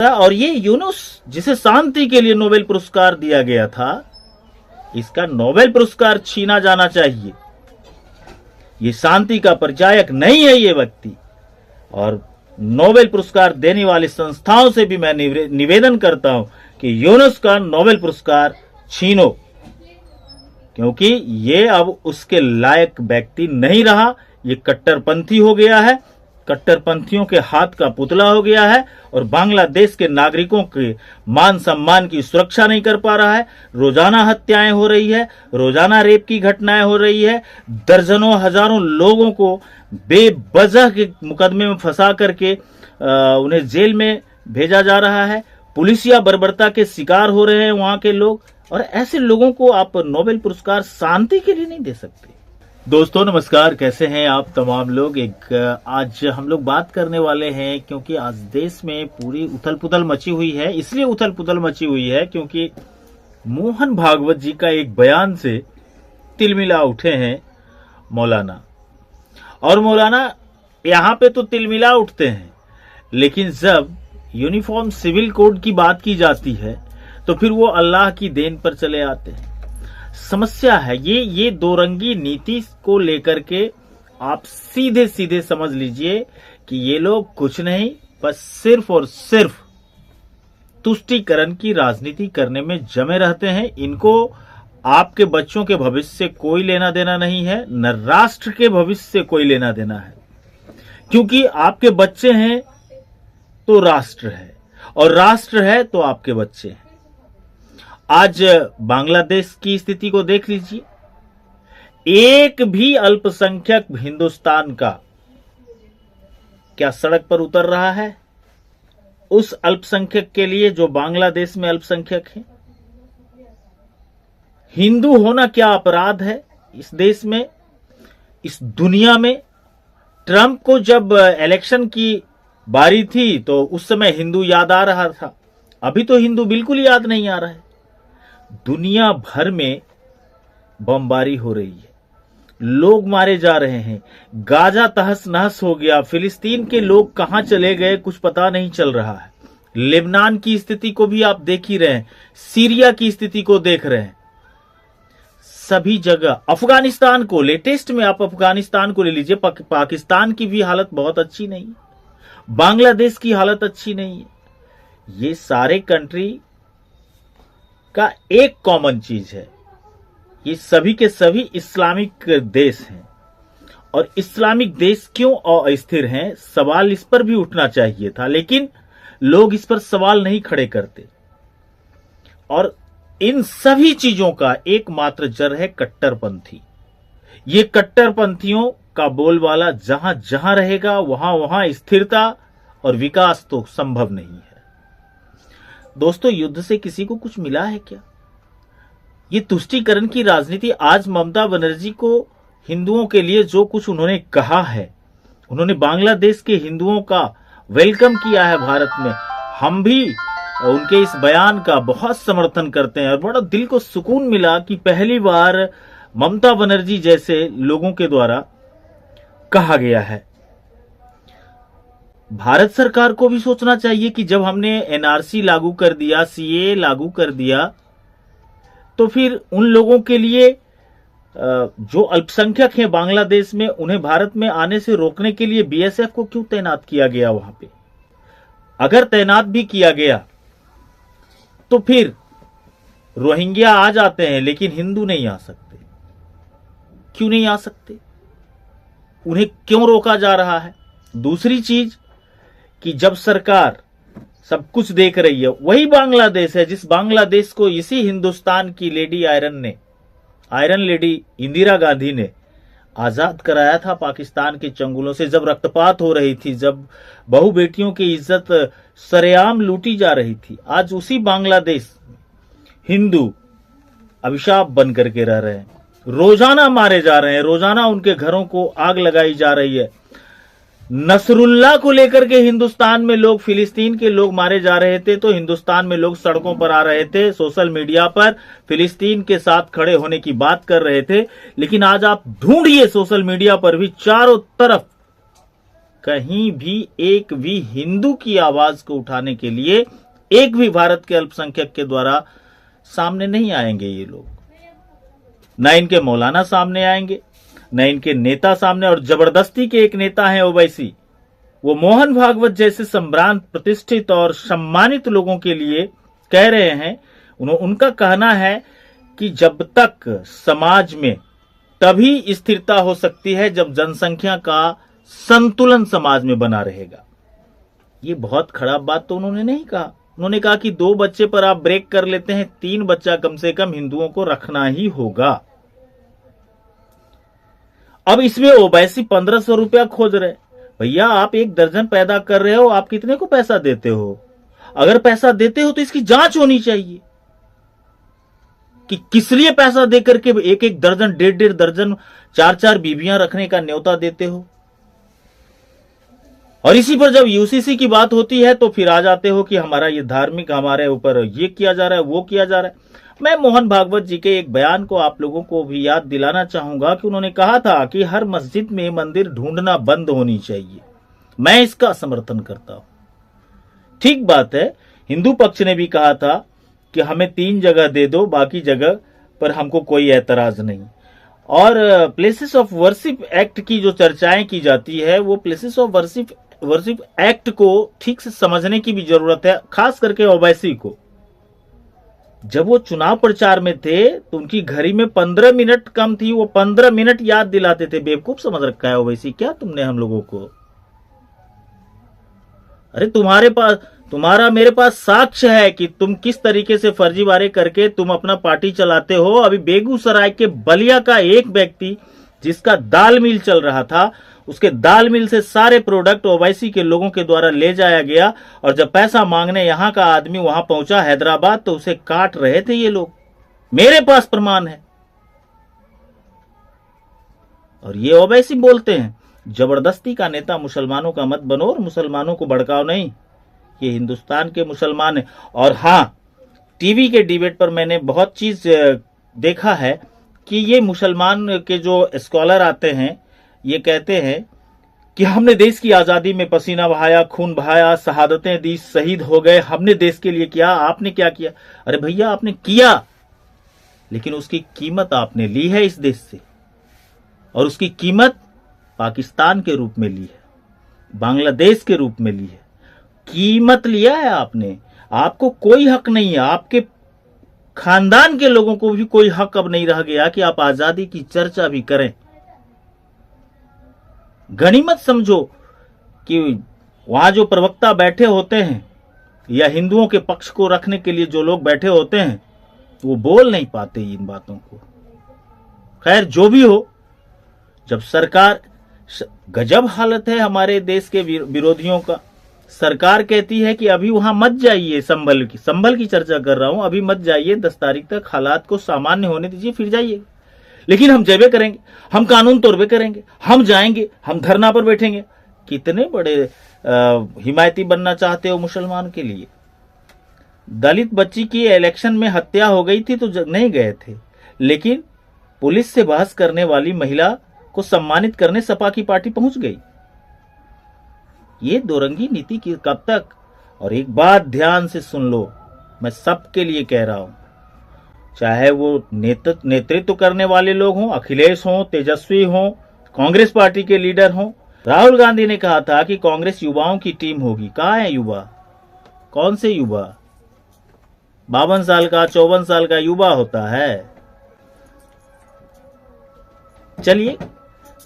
और ये यूनुस जिसे शांति के लिए नोबेल पुरस्कार दिया गया था, इसका नोबेल पुरस्कार छीना जाना चाहिए। ये शांति का परिचायक नहीं है ये व्यक्ति। और नोबेल पुरस्कार देने वाली संस्थाओं से भी मैं निवेदन करता हूं कि यूनुस का नोबेल पुरस्कार छीनो, क्योंकि ये अब उसके लायक व्यक्ति नहीं रहा। ये कट्टरपंथी हो गया है, कट्टरपंथियों के हाथ का पुतला हो गया है और बांग्लादेश के नागरिकों के मान सम्मान की सुरक्षा नहीं कर पा रहा है। रोजाना हत्याएं हो रही है, रोजाना रेप की घटनाएं हो रही है, दर्जनों हजारों लोगों को बेवजह के मुकदमे में फंसा करके उन्हें जेल में भेजा जा रहा है। पुलिसिया बर्बरता के शिकार हो रहे हैं वहां के लोग, और ऐसे लोगों को आप नोबेल पुरस्कार शांति के लिए नहीं दे सकते। दोस्तों नमस्कार, कैसे हैं आप तमाम लोग। आज हम लोग बात करने वाले हैं क्योंकि आज देश में पूरी उथल पुथल मची हुई है। इसलिए उथल पुथल मची हुई है क्योंकि मोहन भागवत जी का एक बयान से तिलमिला उठे हैं मौलाना। और मौलाना यहाँ पे तो तिलमिला उठते हैं, लेकिन जब यूनिफॉर्म सिविल कोड की बात की जाती है तो फिर वो अल्लाह की देन पर चले आते हैं। समस्या है ये दो रंगी नीति को लेकर के आप सीधे सीधे समझ लीजिए कि ये लोग कुछ नहीं, बस सिर्फ और सिर्फ तुष्टीकरण की राजनीति करने में जमे रहते हैं। इनको आपके बच्चों के भविष्य से कोई लेना देना नहीं है, न राष्ट्र के भविष्य से कोई लेना देना है, क्योंकि आपके बच्चे हैं तो राष्ट्र है, और राष्ट्र है तो आपके बच्चे हैं। आज बांग्लादेश की स्थिति को देख लीजिए। एक भी अल्पसंख्यक हिंदुस्तान का क्या सड़क पर उतर रहा है उस अल्पसंख्यक के लिए जो बांग्लादेश में अल्पसंख्यक है? हिंदू होना क्या अपराध है इस देश में, इस दुनिया में? ट्रंप को जब इलेक्शन की बारी थी तो उस समय हिंदू याद आ रहा था, अभी तो हिंदू बिल्कुल याद नहीं आ रहा है। दुनिया भर में बमबारी हो रही है, लोग मारे जा रहे हैं, गाजा तहस नहस हो गया, फिलिस्तीन के लोग कहां चले गए कुछ पता नहीं चल रहा है। लेबनान की स्थिति को भी आप देख ही रहे हैं, सीरिया की स्थिति को देख रहे हैं, सभी जगह। अफगानिस्तान को, लेटेस्ट में आप अफगानिस्तान को ले लीजिए, पाकिस्तान की भी हालत बहुत अच्छी नहीं है, बांग्लादेश की हालत अच्छी नहीं है। ये सारे कंट्री का एक कॉमन चीज है, ये सभी के सभी इस्लामिक देश हैं। और इस्लामिक देश क्यों अस्थिर हैं, सवाल इस पर भी उठना चाहिए था, लेकिन लोग इस पर सवाल नहीं खड़े करते। और इन सभी चीजों का एकमात्र जड़ है कट्टरपंथी। ये कट्टरपंथियों का बोलबाला जहां जहां रहेगा वहां वहां स्थिरता और विकास तो संभव नहीं है। दोस्तों, युद्ध से किसी को कुछ मिला है क्या? ये तुष्टीकरण की राजनीति, आज ममता बनर्जी को हिंदुओं के लिए जो कुछ उन्होंने कहा है, उन्होंने बांग्लादेश के हिंदुओं का वेलकम किया है भारत में। हम भी उनके इस बयान का बहुत समर्थन करते हैं और बड़ा दिल को सुकून मिला कि पहली बार ममता बनर्जी जैसे लोगों के द्वारा कहा गया है। भारत सरकार को भी सोचना चाहिए कि जब हमने एनआरसी लागू कर दिया, सीए लागू कर दिया, तो फिर उन लोगों के लिए जो अल्पसंख्यक हैं बांग्लादेश में, उन्हें भारत में आने से रोकने के लिए बीएसएफ को क्यों तैनात किया गया वहां पे? अगर तैनात भी किया गया तो फिर रोहिंग्या आ जाते हैं, लेकिन हिंदू नहीं आ सकते। क्यों नहीं आ सकते? उन्हें क्यों रोका जा रहा है? दूसरी चीज कि जब सरकार सब कुछ देख रही है, वही बांग्लादेश है जिस बांग्लादेश को इसी हिंदुस्तान की lady iron lady Indira Gandhi ने आजाद कराया था पाकिस्तान के चंगुलों से, जब रक्तपात हो रही थी, जब बहु बेटियों की इज्जत सरेआम लूटी जा रही थी। आज उसी बांग्लादेश हिंदू अभिशाप बन करके रह रहे हैं, रोजाना मारे जा रहे हैं, रोजाना उनके घरों को आग लगाई जा रही है। नसरुल्लाह को लेकर के हिंदुस्तान में लोग, फिलिस्तीन के लोग मारे जा रहे थे तो हिंदुस्तान में लोग सड़कों पर आ रहे थे, सोशल मीडिया पर फिलिस्तीन के साथ खड़े होने की बात कर रहे थे। लेकिन आज आप ढूंढिए सोशल मीडिया पर भी चारों तरफ कहीं भी एक भी हिंदू की आवाज को उठाने के लिए एक भी भारत के अल्पसंख्यक के द्वारा सामने नहीं आएंगे ये लोग। न इनके मौलाना सामने आएंगे, न इनके नेता सामने। और जबरदस्ती के एक नेता हैं ओवैसी, वो मोहन भागवत जैसे सम्रांत, प्रतिष्ठित और सम्मानित लोगों के लिए कह रहे हैं। उनका कहना है कि जब तक समाज में तभी स्थिरता हो सकती है जब जनसंख्या का संतुलन समाज में बना रहेगा। ये बहुत खराब बात तो उन्होंने नहीं कहा। उन्होंने कहा कि 2 बच्चे पर आप ब्रेक कर लेते हैं, 3 बच्चा कम से कम हिंदुओं को रखना ही होगा। अब इसमें ओवैसी 1500 रुपया खोज रहे। भैया आप 1 दर्जन पैदा कर रहे हो, आप कितने को पैसा देते हो? अगर पैसा देते हो तो इसकी जांच होनी चाहिए कि किस लिए पैसा देकर के 1-1 दर्जन, 1.5 दर्जन, 4-4 बीबियां रखने का न्योता देते हो। और इसी पर जब यूसीसी की बात होती है तो फिर आ जाते हो कि हमारा ये धार्मिक, हमारे ऊपर ये किया जा रहा है, वो किया जा रहा है। मैं मोहन भागवत जी के एक बयान को आप लोगों को भी याद दिलाना चाहूंगा कि उन्होंने कहा था कि हर मस्जिद में मंदिर ढूंढना बंद होनी चाहिए। मैं इसका समर्थन करता हूं। ठीक बात है, हिंदू पक्ष ने भी कहा था कि हमें 3 जगह दे दो, बाकी जगह पर हमको कोई एतराज नहीं। और प्लेसेस ऑफ वर्शिप एक्ट की जो चर्चाएं की जाती है, वो प्लेसेस ऑफ वर्शिप एक्ट को ठीक से समझने की भी जरूरत है, खास करके ओवैसी को। जब वो चुनाव प्रचार में थे तो उनकी घड़ी में 15 मिनट कम थी, वो 15 मिनट याद दिलाते थे। बेवकूफ समझ रखा है ओवैसी क्या तुमने हम लोगों को? अरे तुम्हारा मेरे पास साक्ष्य है कि तुम किस तरीके से फर्जीवाड़े करके तुम अपना पार्टी चलाते हो। अभी बेगूसराय के बलिया का एक व्यक्ति जिसका दाल मिल चल रहा था, उसके दाल मिल से सारे प्रोडक्ट ओवैसी के लोगों के द्वारा ले जाया गया। और जब पैसा मांगने यहां का आदमी वहां पहुंचा हैदराबाद, तो उसे काट रहे थे ये लोग। मेरे पास प्रमाण है। और ये ओवैसी बोलते हैं जबरदस्ती का नेता मुसलमानों का मत बनो और मुसलमानों को भड़काओ नहीं। ये हिंदुस्तान के मुसलमान है। और हां, टीवी के डिबेट पर मैंने बहुत चीज देखा है कि ये मुसलमान के जो स्कॉलर आते हैं, ये कहते हैं कि हमने देश की आजादी में पसीना बहाया, खून बहाया, शहादतें दी, शहीद हो गए, हमने देश के लिए किया। आपने क्या किया? अरे भैया आपने किया, लेकिन उसकी कीमत आपने ली है इस देश से। और उसकी कीमत पाकिस्तान के रूप में ली है, बांग्लादेश के रूप में ली है। कीमत लिया है आपने। आपको कोई हक नहीं है, आपके खानदान के लोगों को भी कोई हक अब नहीं रह गया कि आप आजादी की चर्चा भी करें। गनीमत समझो कि वहां जो प्रवक्ता बैठे होते हैं या हिंदुओं के पक्ष को रखने के लिए जो लोग बैठे होते हैं, वो बोल नहीं पाते इन बातों को। खैर जो भी हो, जब सरकार, गजब हालत है हमारे देश के विरोधियों का। सरकार कहती है कि अभी वहां मत जाइए, संभल की चर्चा कर रहा हूं, अभी मत जाइए, 10 तारीख तक हालात को सामान्य होने दीजिए फिर जाइए। लेकिन हम जेबे करेंगे, हम कानून तोड़बे करेंगे, हम जाएंगे, हम धरना पर बैठेंगे। कितने बड़े हिमायती बनना चाहते हो मुसलमान के लिए? दलित बच्ची की इलेक्शन में हत्या हो गई थी तो नहीं गए थे, लेकिन पुलिस से बहस करने वाली महिला को सम्मानित करने सपा की पार्टी पहुंच गई। ये दोरंगी नीति की कब तक? और एक बात ध्यान से सुन लो, मैं सबके लिए कह रहा हूं, चाहे वो नेतृत्व करने वाले लोग हों, अखिलेश हों, तेजस्वी हों, कांग्रेस पार्टी के लीडर हों। राहुल गांधी ने कहा था कि कांग्रेस युवाओं की टीम होगी। कहां है युवा? कौन से युवा? 52 साल का, 54 साल का युवा होता है। चलिए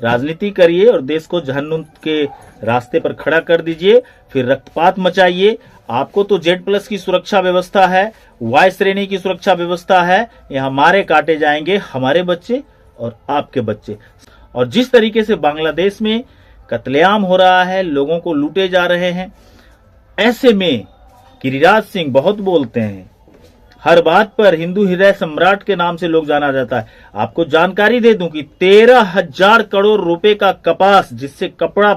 राजनीति करिए और देश को जहन्नुम के रास्ते पर खड़ा कर दीजिए, फिर रक्तपात मचाइए। आपको तो Z+ की सुरक्षा व्यवस्था है, Y श्रेणी की सुरक्षा व्यवस्था है। यहां मारे काटे जाएंगे हमारे बच्चे और आपके बच्चे। और जिस तरीके से बांग्लादेश में कत्लेआम हो रहा है, लोगों को लूटे जा रहे हैं, ऐसे में गिरिराज सिंह बहुत बोलते हैं, हर बात पर हिंदू हृदय सम्राट के नाम से लोग जाना जाता है। आपको जानकारी दे दूं कि 13,000 करोड़ रुपए का कपास जिससे कपड़ा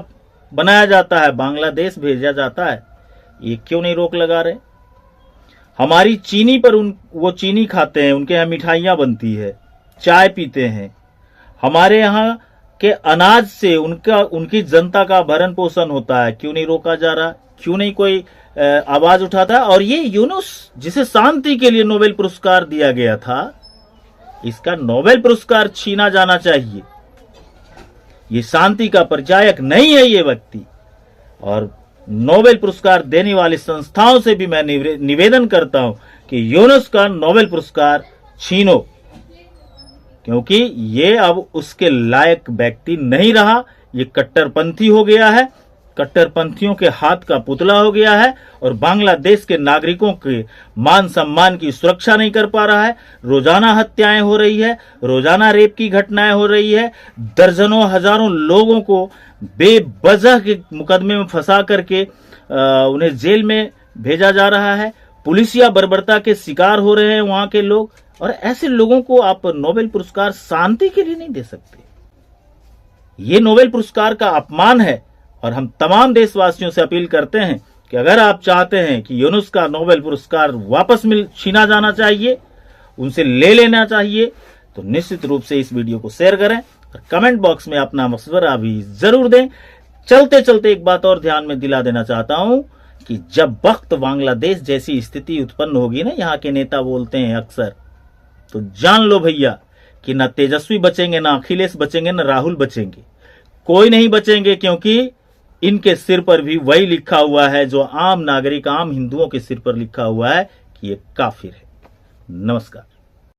बनाया जाता है, बांग्लादेश भेजा जाता है। ये क्यों नहीं रोक लगा रहे? हमारी चीनी पर वो चीनी खाते हैं, उनके यहाँ मिठाइयां बनती है, चाय पीते हैं। हमारे यहाँ के अनाज से उनकी जनता का भरण पोषण होता है, क्यों नहीं रोका जा रहा, क्यों नहीं कोई आवाज उठाता। और ये यूनुस जिसे शांति के लिए नोबेल पुरस्कार दिया गया था, इसका नोबेल पुरस्कार छीना जाना चाहिए। ये शांति का परिचायक नहीं है ये व्यक्ति। और नोबेल पुरस्कार देने वाली संस्थाओं से भी मैं निवेदन करता हूं कि यूनुस का नोबेल पुरस्कार छीनो, क्योंकि ये अब उसके लायक व्यक्ति नहीं रहा। ये कट्टरपंथी हो गया है, कट्टरपंथियों के हाथ का पुतला हो गया है और बांग्लादेश के नागरिकों के मान सम्मान की सुरक्षा नहीं कर पा रहा है। रोजाना हत्याएं हो रही है, रोजाना रेप की घटनाएं हो रही है, दर्जनों हजारों लोगों को बेवजह के मुकदमे में फंसा करके उन्हें जेल में भेजा जा रहा है। पुलिसिया बर्बरता के शिकार हो रहे हैं वहां के लोग, और ऐसे लोगों को आप नोबेल पुरस्कार शांति के लिए नहीं दे सकते। ये नोबेल पुरस्कार का अपमान है। और हम तमाम देशवासियों से अपील करते हैं कि अगर आप चाहते हैं कि यूनुस का नोबेल पुरस्कार वापस छीना जाना चाहिए, उनसे ले लेना चाहिए, तो निश्चित रूप से इस वीडियो को शेयर करें और कमेंट बॉक्स में अपना मशवरा भी जरूर दें। चलते चलते एक बात और ध्यान में दिला देना चाहता हूं कि जब वक्त बांग्लादेश जैसी स्थिति उत्पन्न होगी ना, यहाँ के नेता बोलते हैं अक्सर, तो जान लो भैया कि ना तेजस्वी बचेंगे, ना अखिलेश बचेंगे, ना राहुल बचेंगे, कोई नहीं बचेंगे। क्योंकि इनके सिर पर भी वही लिखा हुआ है जो आम नागरिक, आम हिंदुओं के सिर पर लिखा हुआ है कि ये काफिर है। नमस्कार।